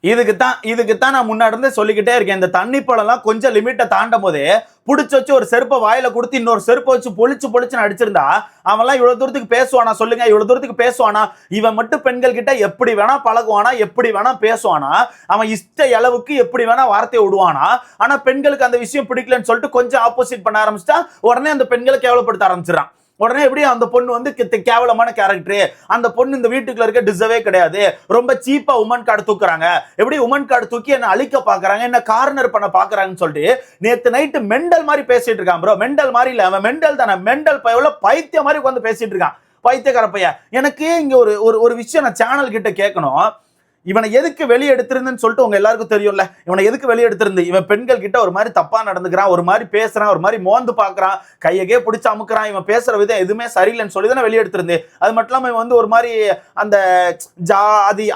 இதுக்குத்தான் நான் முன்னாடி இருந்து சொல்லிக்கிட்டே இருக்கேன். இந்த தண்ணி பழம்லாம் கொஞ்சம் லிமிட்டை தாண்டும் போதே புடிச்சு வச்சு ஒரு செருப்பை வாயில கொடுத்து இன்னொரு செருப்பை வச்சு பொழிச்சுன்னு அடிச்சிருந்தா அவன்லாம் இவ்வளவு தூரத்துக்கு பேசுவானா? சொல்லுங்க, இவ்வளவு தூரத்துக்கு பேசுவானா? இவன் மட்டும் பெண்கள் கிட்ட எப்படி வேணா பழகுவானா, எப்படி வேணா பேசுவானா, அவன் இஷ்ட அளவுக்கு எப்படி வேணா வார்த்தையை விடுவானா? ஆனா பெண்களுக்கு அந்த விஷயம் பிடிக்கலன்னு சொல்லிட்டு கொஞ்சம் ஆப்போசிட் பண்ண ஆரம்பிச்சிட்டா உடனே அந்த பெண்களை கேவலப்படுத்த ஆரம்பிச்சிடறான். உடனே எப்படி அந்த பொண்ணு வந்து கேவலமான கேரக்டர், அந்த பொண்ணு இந்த வீட்டுக்குள்ள இருக்க டிசர்வே கிடையாது, ரொம்ப சீப்பா உமன் கார்டு தூக்குறாங்க, எப்படி உமன் கார்டு தூக்கி என்ன அழிக்க பாக்குறாங்க, என்ன கார்னர் பண்ண பாக்குறாங்கன்னு சொல்லிட்டு நேத்து நைட்டு மெண்டல் மாதிரி பேசிட்டு இருக்கான் ப்ரோ. மெண்டல் மாதிரி இல்ல, அவன் மெண்டல் தானே, மெண்டல் பையல பைத்திய மாதிரி உட்காந்து பேசிட்டு இருக்கான், பைத்தியக்கார பையன். எனக்கு இங்க ஒரு விஷயம் நான் சேனல் கிட்ட கேட்கணும். இவனை எதுக்கு வெளியே எடுத்திருந்தேன்னு சொல்லிட்டு உங்க எல்லாருக்கும் தெரியும்ல, இவனை எதுக்கு வெளியே எடுத்திருந்து? இவன் பெண்கள் கிட்ட ஒரு மாதிரி தப்பா நடந்துக்கிறான், ஒரு மாதிரி பேசுறான், ஒரு மாதிரி மோந்து பாக்குறான், கையகே பிடிச்சு அமுக்குறான், இவன் பேசுற விதம் எதுவுமே சரியில்லைன்னு சொல்லி தானே வெளியே எடுத்திருந்து. அது மட்டும் இல்லாம இவன் வந்து ஒரு மாதிரி அந்த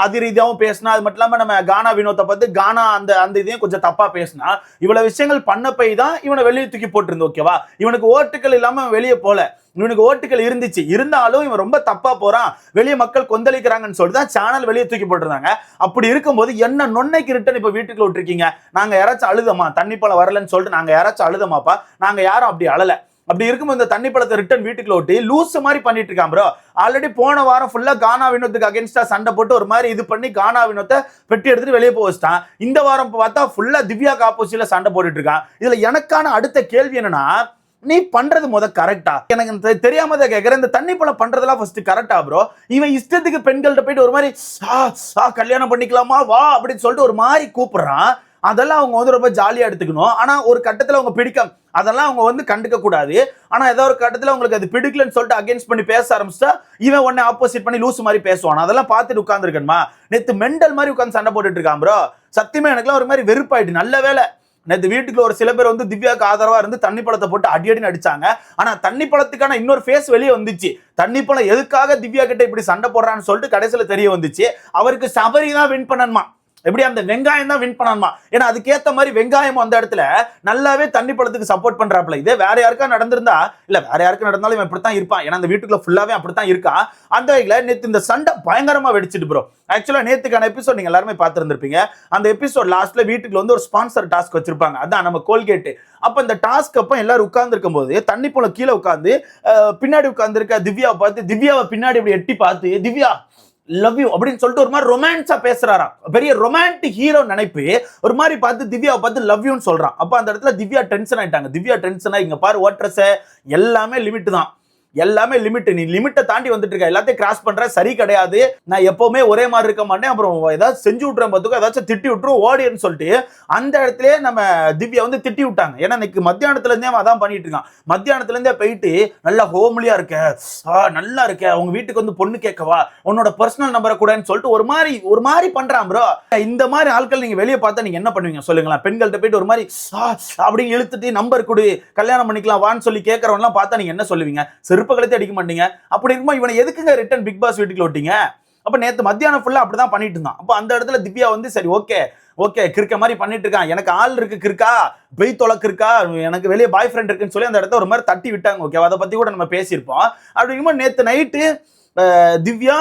அதி ரீதியாவும் பேசினா, அது மட்டும் இல்லாம நம்ம கானா வினோத்தை பத்தி கானா அந்த இதையும் கொஞ்சம் தப்பா பேசினா, இவ்வளவு விஷயங்கள் பண்ண போய் தான் இவனை வெளியே தூக்கி போட்டிருந்து. ஓகேவா? இவனுக்கு ஓட்டுகள் இல்லாம வெளியே போல, இவனுக்கு ஓட்டுகள் இருந்துச்சு, இருந்தாலும் இவன் ரொம்ப தப்பா போறான், வெளியே மக்கள் கொந்தளிக்கிறாங்கன்னு சொல்லிட்டு தான் சேனல் வெளியே தூக்கி போட்டுருந்தாங்க. அப்படி இருக்கும்போது என்ன நொன்னைக்கு ரிட்டன் இப்ப வீட்டுக்குள்ள விட்டுருக்கீங்க? நாங்க யாராச்சும் அழுதமா தண்ணி பழம் வரலன்னு சொல்லிட்டு நாங்க யாராச்சும் அழுதமாப்பா? நாங்க யாரும் அப்படி அழல. அப்படி இருக்கும்போது இந்த தண்ணி பழத்தை ரிட்டன் வீட்டுக்குள்ள விட்டு லூஸ் மாதிரி பண்ணிட்டு இருக்கான் ப்ரோ. ஆல்ரெடி போன வாரம் ஃபுல்லா கானா வினோத்துக்கு அகேன்ஸ்டா சண்டை போட்டு ஒரு மாதிரி இது பண்ணி கானா வினோத்தை பெட்டி எடுத்துட்டு வெளியே போய் வச்சிட்டான். இந்த வாரம் பார்த்தா ஃபுல்லா திவ்யாக்கு ஆப்போசிட்ல சண்டை போட்டுட்டு இருக்கான். இதுல எனக்கான அடுத்த கேள்வி என்னன்னா, நீ பண்றது கரெக்டா? எனக்கு தெரியாம தான் கேட்கிறேன். இந்த தண்ணி பழம் பண்றதெல்லாம் ஃபர்ஸ்ட் கரெக்டா ப்ரோ? இவன் இஷ்டத்துக்கு பெண்கள்கிட்ட போயிட்டு ஒரு மாதிரி கல்யாணம் பண்ணிக்கலாமா வா அப்படின்னு சொல்லிட்டு ஒரு மாதிரி கூப்பிடுறான். அதெல்லாம் அவங்க வந்து ரொம்ப ஜாலியா எடுத்துக்கணும். ஆனா ஒரு கட்டத்துல அவங்க பிடிக்க, அதெல்லாம் அவங்க வந்து கண்டுக்க கூடாது. ஆனா ஏதோ ஒரு கட்டத்துல உங்களுக்கு அது பிடிக்கலன்னு சொல்லிட்டு அகேன்ஸ்ட் பண்ணி பேச ஆரம்பிச்சா இவன் உடனே ஆப்போசிட் பண்ணி லூஸ் மாதிரி பேசுவான். அதெல்லாம் பார்த்துட்டு உட்கார்ந்துருக்கணுமா? நேத்து மெண்டல் மாதிரி உட்காந்து சண்டை போட்டுட்டு இருக்கான் ப்ரோ. சத்தியமா எனக்குலாம் ஒரு மாதிரி வெறுப்பாயிட்டு. நல்ல வேலை நேற்று வீட்டுக்குள்ள ஒரு சில பேர் வந்து திவ்யாவுக்கு ஆதரவா இருந்து தண்ணி பழத்தை போட்டு அடின்னு அடிச்சாங்க. ஆனா தண்ணி பழத்துக்கான இன்னொரு ஃபேஸ் வெளியே வந்துச்சு. தண்ணி பழம் எதுக்காக திவ்யா கிட்ட இப்படி சண்டை போடுறான்னு சொல்லிட்டு கடைசியில தெரிய வந்துச்சு. அவருக்கு சபரி தான் வின் பண்ணணுமா, எப்படி அந்த வெங்காயம் தான் வின் பண்ணணுமா? ஏன்னா அதுக்கேற்ற மாதிரி வெங்காயம் அந்த இடத்துல நல்லாவே தண்ணி பழத்துக்கு சப்போர்ட் பண்றாப்ல. இதே வேற யாருக்கா நடந்திருந்தா, இல்ல வேற யாருக்கும் நடந்தாலும் இவன் இப்படித்தான் இருப்பான். ஏன்னா அந்த வீட்டுக்குள்ள ஃபுல்லாவே அப்படித்தான் இருக்கான். அந்த வகையில நேத்து இந்த சண்டை பயங்கரமா வெடிச்சிட்டு ப்ரோ. ஆக்சுவலா நேத்துக்கான எபிசோட் நீங்க எல்லாருமே பார்த்திருந்திருப்பீங்க. அந்த எபிசோட் லாஸ்ட்ல வீட்டுக்குள்ள வந்து ஒரு ஸ்பான்சர் டாஸ்க் வச்சிருப்பாங்க. அதான் நம்ம கோல்கேட். அப்ப இந்த டாஸ்க் அப்ப எல்லாரும் உட்கார்ந்து இருக்கும் போது தண்ணி பழம் கீழே உட்கார்ந்து பின்னாடி உட்கார்ந்து இருக்க திவ்யாவை பார்த்து, திவ்யாவை பின்னாடி இப்படி எட்டி பார்த்து, திவ்யா லவ் யூ அப்படின்னு சொல்லிட்டு ஒரு மாதிரி ரொமான்ஸா பேசுறாராம். பெரிய ரொமான்டிக் ஹீரோ நினைப்பு. ஒரு மாதிரி பார்த்து திவ்யாவை பார்த்து லவ் யூன்னு சொல்றான். அப்ப அந்த இடத்துல திவ்யா டென்ஷன் ஆயிட்டாங்க. திவ்யா டென்ஷனா, இங்க பாரு ஓட்ரஸ் எல்லாமே லிமிட் தான், எல்லாமே லிமிட், நீ லிமிட்டை தாண்டி வந்துட்டு இருக்க, எல்லாத்தையும் கிராஸ் பண்ற, சரி கிடையாது, நான் எப்பவுமே ஒரே மாதிரி இருக்க மாட்டேன், அப்புறம் ஏதாவது செஞ்சு விட்டுறேன் பார்த்துக்கோ, ஏதாச்சும் திட்டி விட்டுரும் ஓடின்னு சொல்லிட்டு அந்த இடத்துல நம்ம திவ்யா வந்து திட்டி விட்டாங்க. ஏன்னா இன்னைக்கு மத்தியானத்துல இருந்தே அதான் பண்ணிட்டு இருக்கான். மத்தியானத்துல இருந்தே போயிட்டு நல்லா ஹோம்லியா இருக்க, நல்லா இருக்க, உங்க வீட்டுக்கு வந்து பொண்ணு கேட்கவா, உன்னோட பர்சனல் நம்பரை கூடன்னு சொல்லிட்டு ஒரு மாதிரி பண்றான் ப்ரோ. இந்த மாதிரி ஆட்கள் நீங்க வெளியே பார்த்தா நீங்க என்ன பண்ணுவீங்க சொல்லுங்களா? பெண்கள்கிட்ட போயிட்டு ஒரு மாதிரி அப்படி இழுத்துட்டு நம்பர் கொடு, கல்யாணம் பண்ணிக்கலாம் வான்னு சொல்லி கேட்கறவன்லாம் பார்த்தா நீங்க என்ன சொல்லுவீங்க? செருப்புகளத்தை அடிக்க மாட்டீங்க. அப்படி இருக்கும்போது இவனை எதுக்குங்க ரிட்டர்ன் பிக் பாஸ் வீட்டுக்குள்ள விட்டீங்க? அப்ப நேத்து மத்தியானம் ஃபுல்லா அப்படிதான் பண்ணிட்டு இருந்தான். அப்ப அந்த இடத்துல திவ்யா வந்து சரி ஓகே கிறுக்க மாதிரி பண்ணிட்டு இருக்கான், எனக்கு ஆள் இருக்கு கிறுக்கா, பெய் தொலைக்கு இருக்கா, எனக்கு வெளியே பாய் ஃப்ரெண்ட் இருக்குன்னு சொல்லி அந்த இடத்த ஒரு மாதிரி தட்டி விட்டாங்க. ஓகே, அதை பத்தி கூட நம்ம பேசியிருப்போம். அப்படிங்கும்போது நேத்து நைட்டு திவ்யா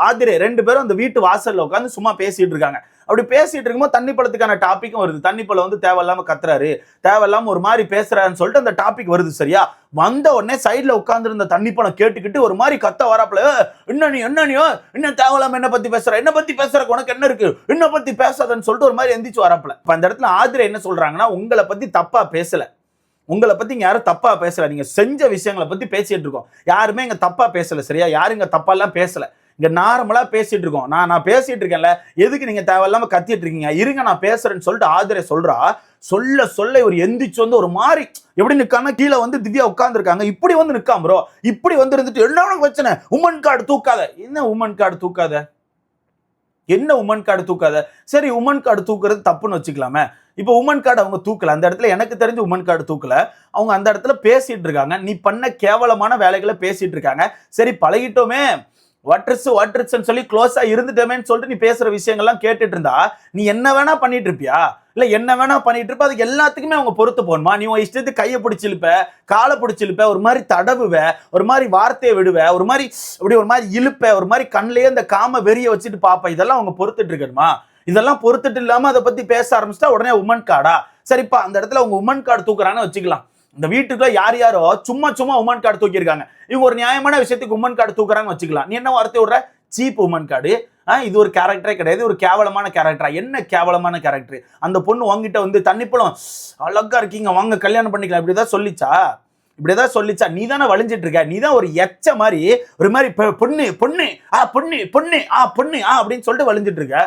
ஆதிரே ரெண்டு பேரும் அந்த வீட்டு வாசல்ல உட்காந்து சும்மா பேசிட்டு இருக்காங்க. அப்படி பேசிட்டு இருக்கும்போது தண்ணி பழத்துக்கான டாபிக்கும் வருது. தண்ணி பழம் வந்து தேவையில்லாம கத்துறாரு, தேவையில்லாம ஒரு மாதிரி பேசுறாருன்னு சொல்லிட்டு அந்த டாபிக் வருது. சரியா? வந்த உடனே சைட்ல உட்கார்ந்து இருந்த தண்ணி பழம் கேட்டுக்கிட்டு ஒரு மாதிரி கத்த வராப்புல, என்னனியோ என்ன தேவையில்லாம என்ன பத்தி பேசுற உனக்கு என்ன இருக்கு, என்ன பத்தி பேசாதன்னு சொல்லிட்டு ஒரு மாதிரி எந்திரிச்சு வராப்புல. இப்ப அந்த இடத்துல ஆதிரை என்ன சொல்றாங்கன்னா, உங்களை பத்தி தப்பா பேசல, உங்களை பத்தி இங்க யாரும் தப்பா பேசல, நீங்க செஞ்ச விஷயங்களை பத்தி பேசிட்டு இருக்கோம், யாருமே இங்க தப்பா பேசல. சரியா? யாரும் இங்க தப்பா எல்லாம் பேசல, இங்க நார்மலா பேசிட்டு இருக்கோம். நான் பேசிட்டு இருக்கேன்ல, எதுக்கு நீங்க தேவையில்லாம கத்திட்டு இருக்கீங்க, இருங்க நான் பேசுறேன்னு சொல்லிட்டு ஆதிரை சொல்றா. சொல்ல ஒரு எந்திரிச்சு வந்து ஒரு மாதிரி எப்படி நிக்காம கீழே வந்து திவ்யா உட்கார்ந்து இருக்காங்க. இப்படி வந்து நிக்காம ப்ரோ, இப்படி வந்து இருந்துட்டு என்ன பிரச்சனை, உமன் கார்டு தூக்காத. என்ன உமன் கார்டு தூக்காத? என்ன உமன் கார்டு தூக்காத? சரி, உமன் கார்டு தூக்குறது தப்புன்னு வச்சுக்கலாமே. இப்போ உமன் கார்டு அவங்க தூக்கல, அந்த இடத்துல எனக்கு தெரிஞ்சு உமன் கார்டு தூக்கல, அவங்க அந்த இடத்துல பேசிட்டு இருக்காங்க, நீ பண்ண கேவலமான வேலைகளை பேசிட்டு இருக்காங்க. சரி பழகிட்டோமே, வாட்ரிட்ஸ்ன்னு சொல்லி க்ளோஸா இருந்துட்டோமேன்னு சொல்லிட்டு நீ பேசுற விஷயங்கள்லாம் கேட்டுட்டு இருந்தா நீ என்ன வேணா பண்ணிட்டு இருப்பியா? இல்ல என்ன வேணா பண்ணிட்டு இருப்ப, அதுக்கு எல்லாத்துக்குமே அவங்க பொறுத்து போகணுமா? நீ உன் இஷ்டத்துக்கு கையை பிடிச்சிருப்ப, காலை பிடிச்சிருப்ப, ஒரு மாதிரி தடவுவ, ஒரு மாதிரி வார்த்தையை விடுவ, ஒரு மாதிரி அப்படி ஒரு மாதிரி இழுப்ப, ஒரு மாதிரி கண்ணிலேயே அந்த காம வெறிய வச்சுட்டு பாப்ப, இதெல்லாம் அவங்க பொறுத்துட்டு இருக்கணுமா? இதெல்லாம் பொறுத்துட்டு இல்லாம அதை பத்தி பேச ஆரம்பிச்சிட்டா உடனே உமன் கார்டா? சரிப்பா, அந்த இடத்துல அவங்க உமன் கார்டு தூக்குறான்னு வச்சுக்கலாம். இந்த வீட்டுக்குள்ள யாரோ சும்மா சும்மா உமன் கார்டு தூக்கியிருக்காங்க. இவங்க ஒரு நியாயமான விஷயத்துக்கு உமன் கார்டு தூக்குறான்னு வச்சுக்கலாம். நீ என்ன வார்த்தை விடுற? Cheap woman card. இது ஒரு கேரக்டரே கிடையாது, ஒரு கேவலமான கேரக்டரா? என்ன கேவலமான கேரக்டர்? அந்த பொண்ணு உங்ககிட்ட வந்து தண்ணிப்பழம் அழகா இருக்கீங்க வாங்க கல்யாணம் பண்ணிக்கலாம் இப்படிதான் சொல்லிச்சா? இப்படிதான் சொல்லிச்சா? நீ தானே வளைஞ்சிட்டு இருக்க. நீ தான் ஒரு எச்ச மாதிரி ஒரு மாதிரி பொண்ணு பொண்ணு பொண்ணு பொண்ணு பொண்ணு அப்படின்னு சொல்லிட்டு வளைஞ்சிட்டு இருக்க.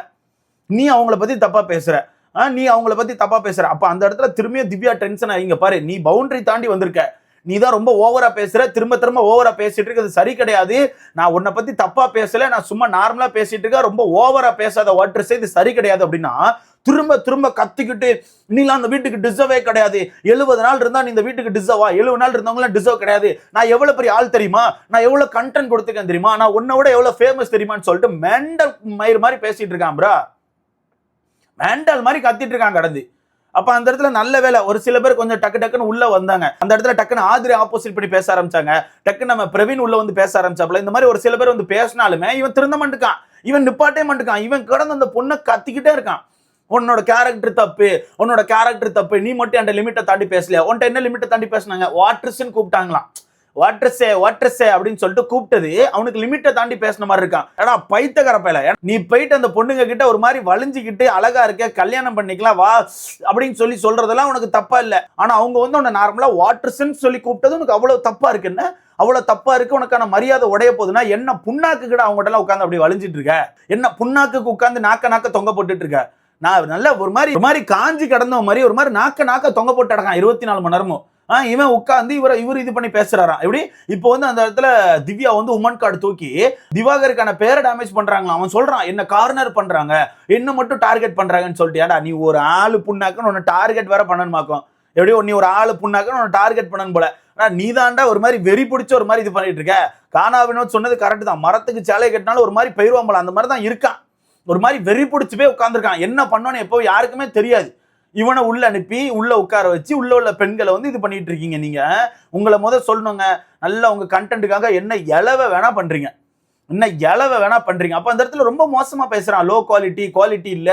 நீ அவங்கள பத்தி தப்பா பேசுற. அப்ப அந்த இடத்துல திரும்பியும் திவ்யா டென்ஷன் ஆகிங்க பாரு. நீ பவுண்டரி தாண்டி வந்திருக்க. நீ தான் ரொம்ப ஓவரா பேசுற, திரும்ப ஓவரா பேசிட்டு இருக்கிறது சரி கிடையாது. நான் உன்னை பத்தி தப்பா பேசல, நான் சும்மா நார்மலா பேசிட்டு இருக்க, ரொம்ப ஓவரா பேசாத வாட்டர் இது சரி கிடையாது அப்படின்னா திரும்ப கத்திக்கிட்டு நீலாம் அந்த வீட்டுக்கு டிசர்வே கிடையாது, 70 நாள் இருந்தா நீ இந்த வீட்டுக்கு டிசர்வா, 70 நாள் இருந்தவங்களாம் டிசர்வ் கிடையாது, நான் எவ்வளவு பெரிய ஆள் தெரியுமா, நான் எவ்வளவு கண்டென்ட் கொடுத்துக்கேன் தெரியுமா, நான் உன்னை விட எவ்வளவு ஃபேமஸ் தெரியுமான்னு சொல்லிட்டு மெண்டல் மயிர் மாதிரி பேசிட்டு இருக்கான் ப்ரா. மெண்டல் மாதிரி கத்திட்டு இருக்கான் கடந்து. அப்ப அந்த இடத்துல நல்ல வேலை ஒரு சில பேர் கொஞ்சம் டக்குன்னு உள்ள வந்தாங்க. அந்த இடத்துல டக்குன்னு ஆதிரி ஆப்போசிட் பண்ணி பேச ஆரம்பிச்சாங்க. டக்குன்னு நம்ம பிரவீன் உள்ள வந்து பேச ஆரம்பிச்சாப்ல. இந்த மாதிரி ஒரு சில பேர் வந்து பேசினாலுமே இவன் திருந்த மாட்டுக்கான், இவன் நிப்பாட்டே மாட்டுக்கான். இவன் கடந்து அந்த பொண்ணை கத்திக்கிட்டே இருக்கான். உன்னோட கேரக்டர் தப்பு, நீ மட்டும் அந்த லிமிட்டை தாண்டி பேசலையா? உன்ட்ட என்ன லிமிட்டை தாண்டி பேசினாங்க? வாட்டர்ஸ்ன்னு கூப்பிட்டாங்களாம். வாட்டர்ஸே அப்படின்னு சொல்லிட்டு கூப்பிட்டது அவனுக்கு லிமிட்டை தாண்டி பேசின மாதிரி இருக்கான். ஏடா பைத்தியக்கார பயல, நீ போயிட்டு அந்த பொண்ணுங்க கிட்ட ஒரு மாதிரி வளைஞ்சிக்கிட்டு அழகா இருக்க கல்யாணம் பண்ணிக்கலாம் வா அப்படின்னு சொல்றதெல்லாம் உனக்கு தப்பா இல்ல. ஆனா அவங்க வந்து உன்னை நார்மலா வாட்டர்ஸ்ன்னு சொல்லி கூப்பிட்டது உனக்கு அவ்வளவு தப்பா இருக்குன்னு, அவ்வளவு தப்பா இருக்கு. உனக்கான மரியாதை உடைய போகுதுன்னா என்ன புண்ணாக்கு கிட்ட அவங்ககிட்ட எல்லாம் உட்காந்து அப்படி வளைஞ்சிட்டு இருக்க? என்ன புண்ணாக்கு உட்காந்து நாக்க தொங்க போட்டுட்டு இருக்க? நான் நல்ல ஒரு மாதிரி காஞ்சி கடந்த மாதிரி ஒரு மாதிரி நாக்க தொங்க போட்டு அடக்கான் 24 மணி நேரமும். இவன் உட்காந்து இவர் இது பண்ணி பேசுறாராம். எப்படி இப்போ வந்து அந்த இடத்துல திவ்யா வந்து உமன் கார்டு தூக்கி திவாகருக்கான பேரை டேமேஜ் பண்றாங்களா? அவன் சொல்றான் என்ன கார்னர் பண்றாங்க, என்ன மட்டும் டார்கெட் பண்றாங்கன்னு சொல்லிட்டு. ஏடா நீ ஒரு ஆளு புண்ணாக்குன்னு உன்னை டார்கெட் வேற பண்ணணுமாக்கும். எப்படியோ நீ ஒரு ஆளு புண்ணாக்குன்னு உன்னை டார்கெட் பண்ணணும் போல. நீ தாண்டா ஒரு மாதிரி வெறி பிடிச்ச ஒரு மாதிரி இது பண்ணிட்டு இருக்க. கானா வினோத் சொன்னது கரெக்ட் தான், மரத்துக்கு சேலை கட்டினாலும் ஒரு மாதிரி பயிருவாம்பல அந்த மாதிரி தான் இருக்கான். ஒரு மாதிரி வெறி பிடிச்சு போய் உட்காந்துருக்கான். என்ன பண்ணோன்னு எப்போ யாருக்குமே தெரியாது. இவனை உள்ள அனுப்பி உள்ள உட்கார வச்சு உள்ள பெண்களை வந்து இது பண்ணிட்டு இருக்கீங்க. நீங்க உங்களை முதல் சொல்லணுங்க, நல்லா உங்க கண்டென்ட்டுக்காக என்ன இலவை வேணா பண்றீங்க. அப்ப அந்த இடத்துல ரொம்ப மோசமா பேசுறான். லோ குவாலிட்டி இல்ல,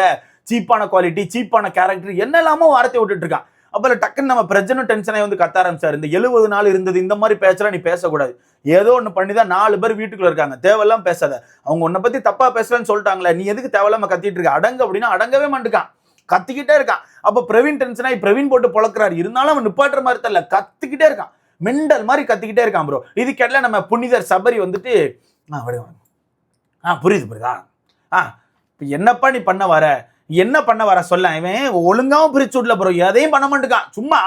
சீப்பான குவாலிட்டி, சீப்பான கேரக்டர் என்னெல்லாமோ வார்த்தை விட்டுட்டு இருக்கான். அப்ப டக்குன்னு நம்ம பிரஜனும் டென்ஷனாக வந்து கத்த ஆரம்பிச்சாரு. இந்த 70 நாள் இருந்தது இந்த மாதிரி பேசுறா, நீ பேசக்கூடாது. ஏதோ ஒண்ணு பண்ணிதான் 4 பேர் வீட்டுக்குள்ள இருக்காங்க, தேவையெல்லாம் பேசாத. அவங்க உன்னை பத்தி தப்பா பேசுறேன்னு சொல்லிட்டாங்களே, நீ எதுக்கு தேவையில்லாம கத்திட்டு இருக்க? அடங்கு அப்படின்னா அடங்கவே மாட்டுக்கான், கத்திக்கிட்டே இருக்கான். அப்ப பிரவீன் டென்ஷனாகி பிரவீன் போட்டு பொழக்கிறாரு. இருந்தாலும் அவன் நிப்பாட்டுற மாதிரி தெரியல, கத்திக்கிட்டே இருக்கான், மெண்டல் மாதிரி கத்திக்கிட்டே இருக்கான் ப்ரோ. இதுக்கெல்லாம் நம்ம புனிதர் சபரி வந்துட்டு புரியுதா என்னப்பா நீ என்ன பண்ண வர சொல்ல. இவன் ஒழுங்காவும் பிரிச்சு விடல ப்ரோ, எதையும் பண்ண மாட்டுக்கான், சும்மா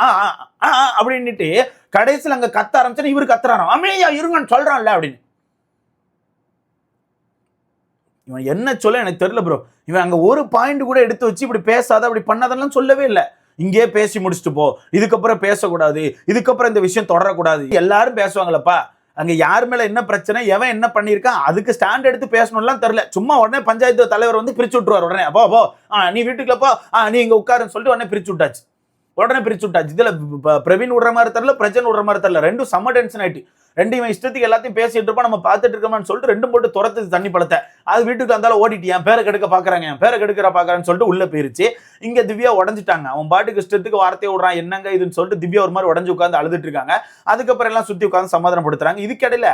அப்படின்னுட்டு கடைசியில் அங்க கத்த ஆரம்பிச்சு இவரு கத்துறாராம், அமைதியா இருங்கன்னு சொல்றான்ல அப்படின்னு. இவன் என்ன சொல்ல எனக்கு தெரியல ப்ரோ. இவன் அங்க ஒரு பாயிண்ட் கூட எடுத்து வச்சு இப்படி பேசாத அப்படி பண்ணதெல்லாம் சொல்லவே இல்லை. இங்கே பேசி முடிச்சுட்டு போ, இதுக்கப்புறம் பேசக்கூடாது, இதுக்கப்புறம் இந்த விஷயம் தொடரக்கூடாது. எல்லாரும் பேசுவாங்களப்பா, அங்க யார் மேல என்ன பிரச்சனை, எவன் என்ன பண்ணிருக்கான், அதுக்கு ஸ்டாண்ட் எடுத்து பேசணும்லாம் தெரியல. சும்மா உடனே பஞ்சாயத்து தலைவர் வந்து பிரிச்சு விட்டுருவார். உடனே அப்போ நீ வீட்டுக்குள்ள போ, நீ இங்க உட்காருன்னு சொல்லிட்டு உடனே பிரிச்சு விட்டாச்சு. இதுல பிரவீன் விடுற மாதிரி தெரியல, பிரஜன் விடுற மாதிரி தெரியல. ரெண்டும் செம்ம டென்ஷன் ஆயிட்டு, ரெண்டு இவன் இஷ்டத்துக்கு எல்லாத்தையும் பேசிட்டு இருப்பான், நம்ம பார்த்துட்டு இருக்கோம்னு சொல்லிட்டு ரெண்டும் போட்டு துரத்து தண்ணி பழத்தை. அது வீட்டுக்கு வந்தாலும் ஓடிட்டு என் பேரை கெடுக்க பாக்குறான்னு சொல்லிட்டு உள்ள போயிருச்சு. இங்க திவ்யா உடஞ்சிட்டாங்க. அவன் பாட்டுக்கு இஷ்டத்துக்கு வார்த்தையை விடுறான், என்னங்க இதுன்னு சொல்லிட்டு திவ்யா ஒரு மாதிரி உடஞ்சு உட்காந்து அழுதுட்டு இருக்காங்க. அதுக்கப்புறம் எல்லாம் சுத்தி உட்காந்து சமாதானப்படுத்துறாங்க. இதுக்கிடையில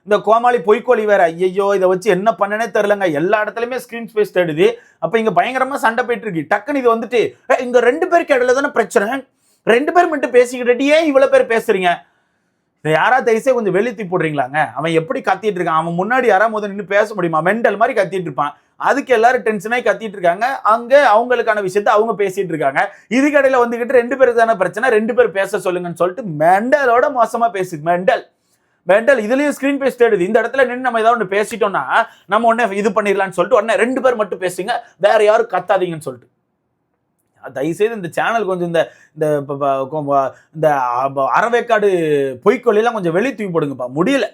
இந்த கோமாளி பொய்க்கோழி வேற, ஐயோ இதை வச்சு என்ன பண்ணனே தெரியலங்க, எல்லா இடத்துலயுமே ஸ்கிரீன் ஸ்பேஸ் தேடுது. அப்ப இங்க பயங்கரமா சண்டை போயிட்டு இருக்கு. டக்குன்னு இது வந்துட்டு இங்க 2 பேருக்கு இடையில தானே பிரச்சனை, 2 பேர் மட்டும் பேசிக்கிட்டு ஏன் இவ்வளவு பேர் பேசுறீங்க, இதை யாரா தயசே கொஞ்சம் வெளித்தி போடுறீங்களாங்க. அவன் எப்படி கத்திட்டு இருக்கான், அவன் முன்னாடி யாரா முதல் நின்று பேச முடியுமா, மெண்டல் மாதிரி கத்திட்டு இருப்பான். அதுக்கு எல்லாரும் டென்ஷனாகி கத்திட்டு இருக்காங்க. அங்க அவங்களுக்கான விஷயத்த அவங்க பேசிட்டு இருக்காங்க. இதுக்கடையில வந்துகிட்டு 2 பேருக்கு தானே பிரச்சனை, 2 பேர் பேச சொல்லுங்கன்னு சொல்லிட்டு மெண்டலோட மோசமா பேசுது. மெண்டல் இதுலயும் ஸ்கிரீன் பேஸ் தேடுது. இந்த இடத்துல நின்று நம்ம ஏதாவது ஒன்று பேசிட்டோம்னா நம்ம உடனே இது பண்ணிடலாம்னு சொல்லிட்டு உடனே 2 பேர் மட்டும் பேசுங்க, வேற யாரும் கத்தாதீங்கன்னு சொல்லிட்டு. தயவுசெய்து இந்த சேனல் கொஞ்சம் இந்த அறவேக்காடு பொய்க்கொல்லாம் கொஞ்சம் வெளியே தூக்கி போடுங்கப்பா. முடியல,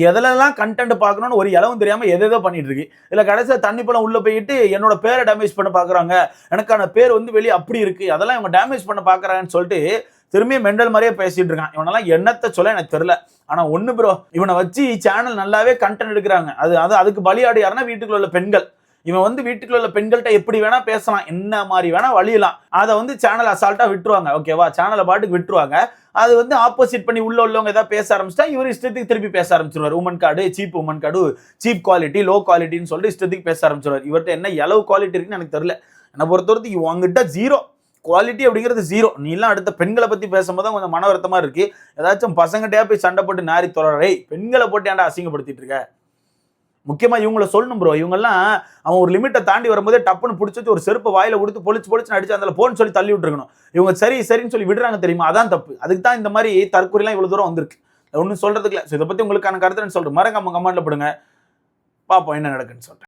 எதுலெல்லாம் கண்டென்ட் பார்க்கணும்னு ஒரு இலவும் தெரியாம எதோ பண்ணிட்டு இருக்கு. இல்ல கடைசியில் தண்ணி பழம் உள்ள போயிட்டு என்னோட பேரை டேமேஜ் பண்ண பாக்குறாங்க, எனக்கான பேர் வந்து வெளியே அப்படி இருக்கு, அதெல்லாம் இவங்க டேமேஜ் பண்ண பாக்குறாங்கன்னு சொல்லிட்டு திரும்பியும் மெண்டல் மாதிரியே பேசிட்டு இருக்கான். இவனெல்லாம் என்னத்தை சொல்ல எனக்கு தெரியல. ஆனா ஒண்ணு ப்ரோ, இவனை வச்சு சேனல் நல்லாவே கண்டென்ட் எடுக்கிறாங்க. அதுக்கு பலியாடு யாருன்னா வீட்டுக்குள்ள உள்ள பெண்கள். இவன் வந்து வீட்டுக்குள்ள உள்ள பெண்கள்கிட்ட எப்படி வேணா பேசலாம், என்ன மாதிரி வேணா வழியலாம். அதை வந்து சேனல் அசால்ட்டா விட்டுருவாங்க. ஓகேவா, சேனலை பாட்டுக்கு விட்டுருவாங்க. அது வந்து ஆப்போசிட் பண்ணி உள்ளவங்க ஏதாவது பேச ஆரம்பிச்சிட்டா இவர் இஷ்டத்துக்கு திருப்பி பேச ஆரம்பிச்சிருவார். Woman card, cheap woman card, cheap quality, low குவாலிட்டின்னு சொல்லிட்டு இஷ்டத்துக்கு பேச ஆரம்பிச்சிருவார். இவர்கிட்ட என்ன எளவு குவாலிட்டி இருக்குன்னு எனக்கு தெரியல. என்னை பொறுத்தவரைக்கும் உங்ககிட்ட ஜீரோ குவாலிட்டி அப்படிங்கிறது ஜீரோ. நீ எல்லாம் அடுத்த பெண்களை பத்தி பேசும்போது தான் கொஞ்சம் மன வருத்தமா இருக்கு. ஏதாச்சும் பசங்கிட்டே போய் சண்டை போட்டு நாரி தொடரே, பெண்களை போட்டு ஏன்டா அசிங்கப்படுத்திட்டு இருக்க. முக்கியமா இவங்கள சொல்லணும் ப்ரோ. இவங்கெல்லாம் அவன் ஒரு லிமிட்டை தாண்டி வரும்போதே டப்புன்னு பிடிச்சி ஒரு செருப்பு வாயில கொடுத்து பொழிச்சு அடிச்சு அதில் போன்னு சொல்லி தள்ளி விட்டுருக்கணும். இவங்க சரின்னு சொல்லி விடுறாங்க தெரியுமா, அதான் தப்பு. அதுக்கு தான் இந்த மாதிரி தற்கொலைலாம் இவ்வளவு தூரம் வந்திருக்கு. ஒன்றும் சொல்றதுக்கு இல்லை. இதை பத்தி உங்களுக்கான கருத்துன்னு சொல்றேன். மறக்காம கமெண்ட்ல போடுங்க, பார்ப்போம் என்ன நடக்குன்னு சொல்றேன்.